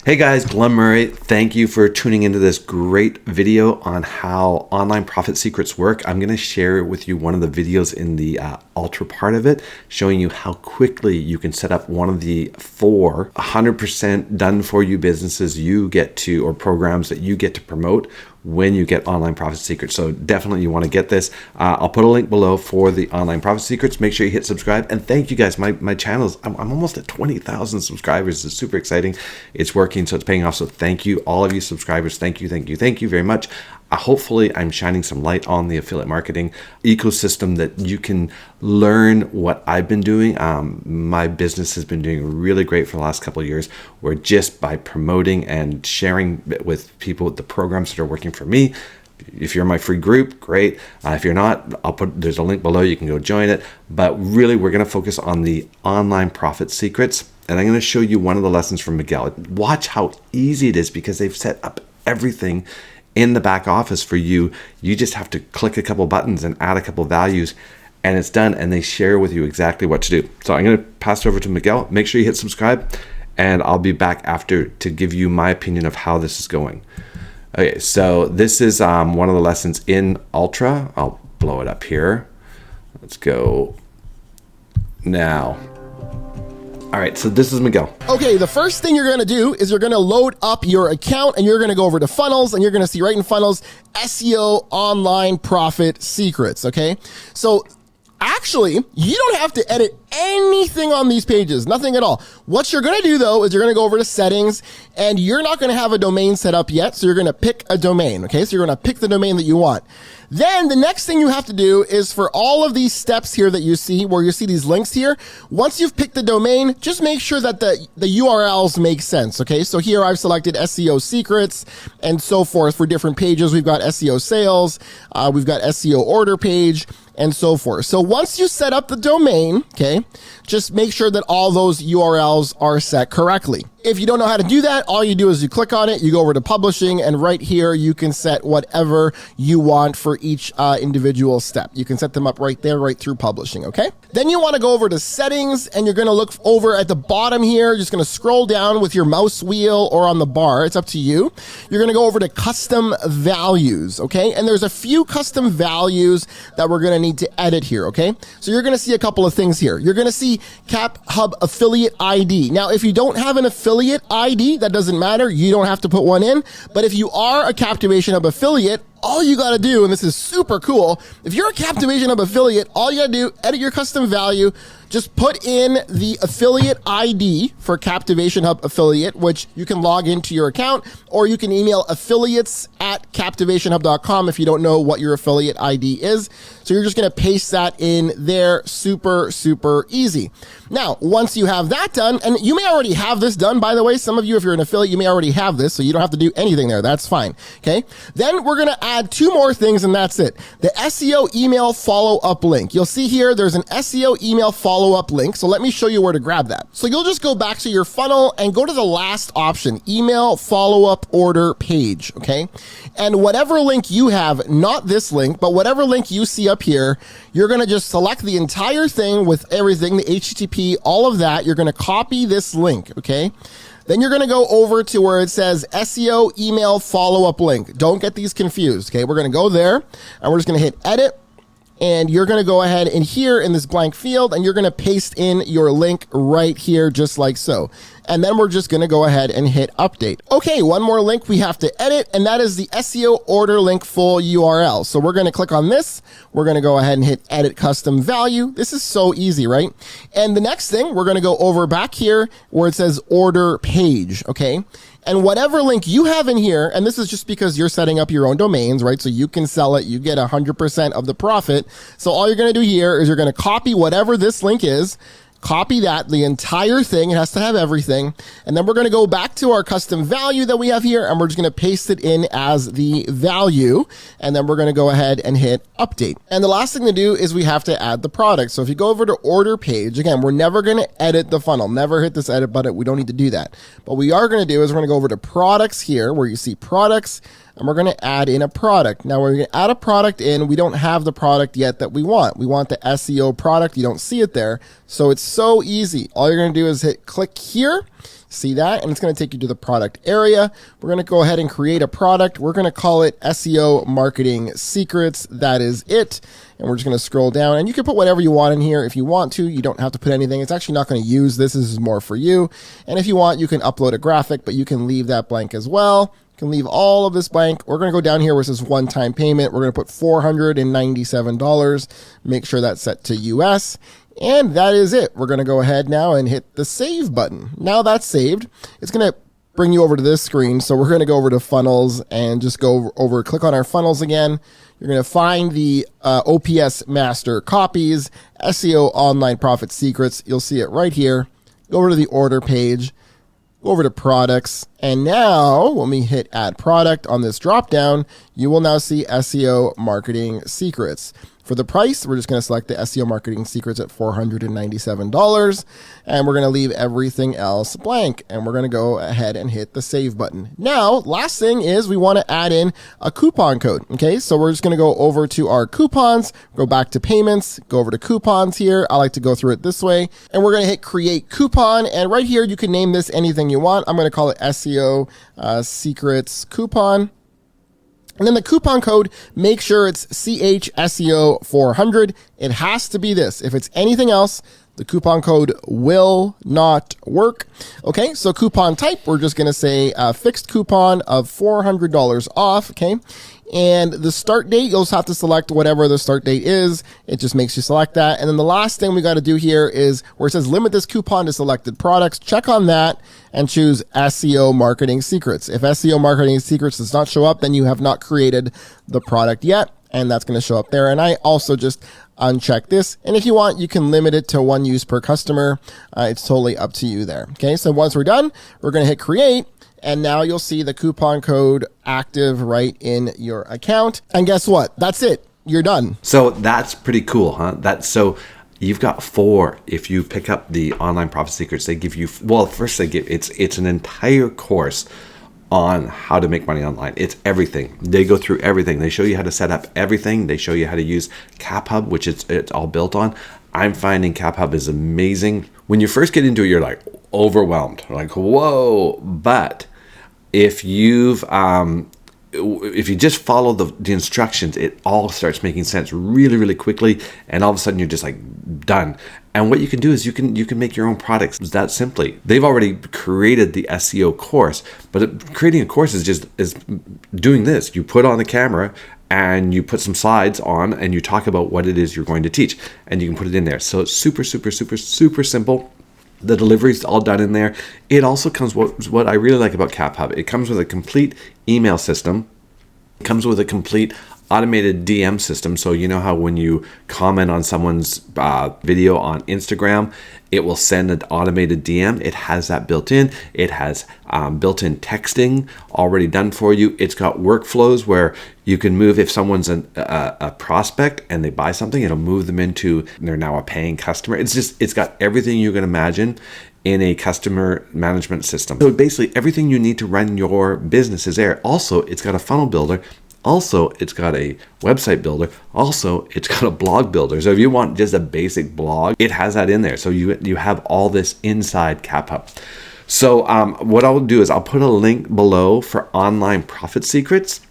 Hey guys, Glenn Murray. Thank you for tuning into this great video on how online profit secrets work. I'm going to share with you one of the videos in the Ultra part of it, showing you how quickly you can set up one of the 100% done for you businesses you get to, or programs that you get to promote when you get Online Profit Secrets. So definitely you want to get this. I'll put a link below for the Online Profit Secrets. Make sure you hit subscribe, and thank you guys. My channel's, I'm almost at 20,000 subscribers. It's super exciting. It's working, so it's paying off. So thank you, all of you subscribers. Thank you very much. Hopefully I'm shining some light on the affiliate marketing ecosystem that you can learn what I've been doing. My business has been doing really great for the last couple of years, where just by promoting and sharing with people the programs that are working for me. If you're in my free group, great. If you're not, there's a link below. You can go join it. But really, we're going to focus on the online profit secrets. And I'm going to show you one of the lessons from Miguel. Watch how easy it is, because they've set up everything in the back office for you. You just have to click a couple buttons and add a couple values, and it's done. And they share with you exactly what to do. So I'm going to pass it over to Miguel. Make sure you hit subscribe, and I'll be back after to give you my opinion of how this is going. Okay, so this is one of the lessons in Ultra. I'll blow it up here. Let's go now. All right, so this is Miguel. Okay, the first thing you're going to do is you're going to load up your account, and you're going to go over to funnels, and you're going to see right in funnels, SEO online profit secrets. Okay, so actually, you don't have to edit anything on these pages, nothing at all. What you're going to do though is you're going to go over to settings, and you're not going to have a domain set up yet. So you're going to pick a domain. Okay, so you're going to pick the domain that you want. Then the next thing you have to do is, for all of these steps here that you see, where you see these links here, once you've picked the domain, just make sure that the URLs make sense. Okay, so here I've selected SEO secrets and so forth for different pages. We've got SEO sales, we've got SEO order page, and so forth. So once you set up the domain, okay, just make sure that all those URLs are set correctly. If you don't know how to do that, all you do is you click on it, you go over to publishing, and right here you can set whatever you want for each individual step. You can set them up right there, right through publishing, okay? Then you want to go over to settings, and you're going to look over at the bottom here. You're just going to scroll down with your mouse wheel or on the bar. It's up to you. You're going to go over to custom values, okay? And there's a few custom values that we're going to need to edit here, okay? So you're going to see a couple of things here. You're going to see CapHub affiliate ID. Now, if you don't have an affiliate ID, that doesn't matter. You don't have to put one in. But if you are a Captivation Hub affiliate, all you got to do, and this is super cool, if you're a Captivation Hub affiliate, all you got to do, edit your custom value, just put in the affiliate ID for Captivation Hub affiliate, which you can log into your account, or you can email affiliates@captivationhub.com if you don't know what your affiliate ID is. So you're just going to paste that in there. Super, super easy. Now, once you have that done, and you may already have this done, by the way, some of you, if you're an affiliate, you may already have this, so you don't have to do anything there. That's fine. Okay. Then we're going to add two more things, and that's it. The SEO email follow-up link. You'll see here, there's an SEO email follow-up link. So let me show you where to grab that. So you'll just go back to your funnel and go to the last option, email follow-up order page. Okay. And whatever link you have, not this link, but whatever link you see up here, you're going to just select the entire thing with everything, the HTTP, all of that. You're going to copy this link. Okay. Then you're going to go over to where it says SEO email follow-up link. Don't get these confused. Okay. We're going to go there, and we're just going to hit edit. And you're going to go ahead and here in this blank field, and you're going to paste in your link right here, just like so. And then we're just going to go ahead and hit update. Okay, one more link we have to edit, and that is the SEO order link full URL. So we're going to click on this. We're going to go ahead and hit edit custom value. This is so easy, right? And the next thing, we're going to go over back here where it says order page, okay? And whatever link you have in here, and this is just because you're setting up your own domains, right? So you can sell it, you get 100% of the profit. So all you're going to do here is you're going to copy whatever this link is, copy that, the entire thing. It has to have everything. And then we're going to go back to our custom value that we have here, and we're just going to paste it in as the value. And then we're going to go ahead and hit update. And the last thing to do is we have to add the product. So if you go over to order page, again, we're never going to edit the funnel. Never hit this edit button. We don't need to do that. But what we are going to do is we're going to go over to products here, where you see products, and we're going to add in a product. Now we're going to add a product in. We don't have the product yet that we want. We want the SEO product. You don't see it there. So it's so easy. All you're going to do is hit click here. See that? And it's going to take you to the product area. We're going to go ahead and create a product. We're going to call it SEO Marketing Secrets. That is it. And we're just going to scroll down, and you can put whatever you want in here if you want to. You don't have to put anything. It's actually not going to use this. This is more for you. And if you want, you can upload a graphic, but you can leave that blank as well. You can leave all of this blank. We're going to go down here where it says one-time payment. We're going to put $497. Make sure that's set to US. And that is it. We're going to go ahead now and hit the save button. Now that's saved. It's going to bring you over to this screen. So we're going to go over to funnels and just go over, click on our funnels again. You're going to find the OPS Master Copies, SEO Online Profit Secrets. You'll see it right here. Go over to the order page, go over to products. And now when we hit add product on this drop down, you will now see SEO Marketing Secrets. For the price, we're just going to select the SEO Marketing Secrets at $497, and we're going to leave everything else blank, and we're going to go ahead and hit the save button. Now, last thing is we want to add in a coupon code, okay? So we're just going to go over to our coupons, go back to payments, go over to coupons here. I like to go through it this way, and we're going to hit create coupon, and right here, you can name this anything you want. I'm going to call it SEO Secrets Coupon. And then the coupon code, make sure it's CHSEO 400. It has to be this. If it's anything else, the coupon code will not work. Okay, so coupon type, we're just going to say a fixed coupon of $400 off, okay? And the start date, you'll just have to select whatever the start date is. It just makes you select that. And then the last thing we got to do here is where it says limit this coupon to selected products. Check on that and choose SEO Marketing Secrets. If SEO Marketing Secrets does not show up, then you have not created the product yet. And that's going to show up there. And I also just uncheck this. And if you want, you can limit it to one use per customer. It's totally up to you there. Okay, so once we're done, we're going to hit create. And now you'll see the coupon code active right in your account. And guess what? That's it. You're done. So that's pretty cool, huh? So you've got 4. If you pick up the Online Profit Secrets, they give you, well, first they give, it's an entire course on how to make money online. It's everything. They go through everything. They show you how to set up everything. They show you how to use CapHub, which it's all built on. I'm finding CapHub is amazing. When you first get into it, you're like overwhelmed, like, whoa. But if you just follow the instructions, it all starts making sense really, really quickly. And all of a sudden you're just like done. And what you can do is you can make your own products that simply. They've already created the SEO course, but creating a course is doing this. You put on the camera and you put some slides on and you talk about what it is you're going to teach, and you can put it in there. So it's super, super, super, super simple. The delivery is all done in there. It also comes, what I really like about CapHub, it comes with a complete email system. It comes with a complete automated DM system. So you know how when you comment on someone's video on Instagram, it will send an automated DM. It has that built in. It has built-in texting already done for you. It's got workflows where you can move, if someone's a prospect and they buy something, it'll move them into, they're now a paying customer. It's got everything you can imagine in a customer management system. So basically everything you need to run your business is there. Also, it's got a funnel builder. Also, it's got a website builder. Also, it's got a blog builder. So if you want just a basic blog, it has that in there. So you have all this inside CapHub. So what I'll do is I'll put a link below for Online Profit Secrets.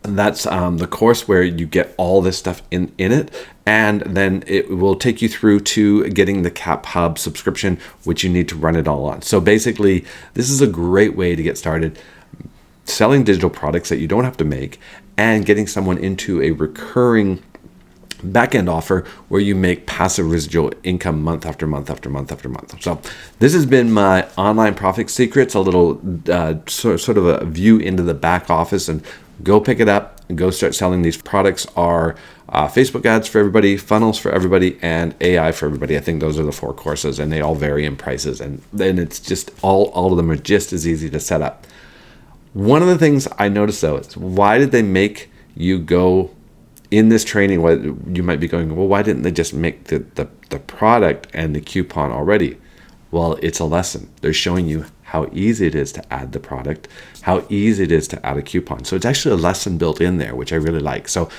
That's the course where you get all this stuff in it. And then it will take you through to getting the CapHub subscription, which you need to run it all on. So basically, this is a great way to get started selling digital products that you don't have to make, and getting someone into a recurring back-end offer where you make passive residual income month after month after month after month. So this has been my Online Profit Secrets, a little sort of a view into the back office, and go pick it up and go start selling. These products are Facebook ads for everybody, funnels for everybody, and AI for everybody. I think those are the 4 courses, and they all vary in prices, and then it's just all of them are just as easy to set up. One of the things I noticed though is, why did they make you go in this training? What you might be going, well, why didn't they just make the product and the coupon already? Well, it's a lesson. They're showing you how easy it is to add the product, how easy it is to add a coupon. So it's actually a lesson built in there, which I really like. So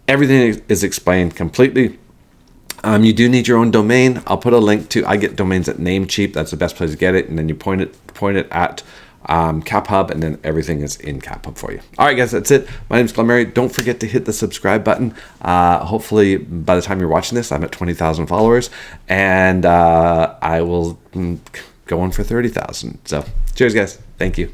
everything is explained completely. You do need your own domain. I'll put a link to, I get domains at Namecheap. That's the best place to get it. And then you point it at CapHub, and then everything is in CapHub for you. All right, guys, that's it. My name is Glenn Murray. Don't forget to hit the subscribe button. Hopefully, by the time you're watching this, I'm at 20,000 followers, and I will go on for 30,000. So cheers, guys. Thank you.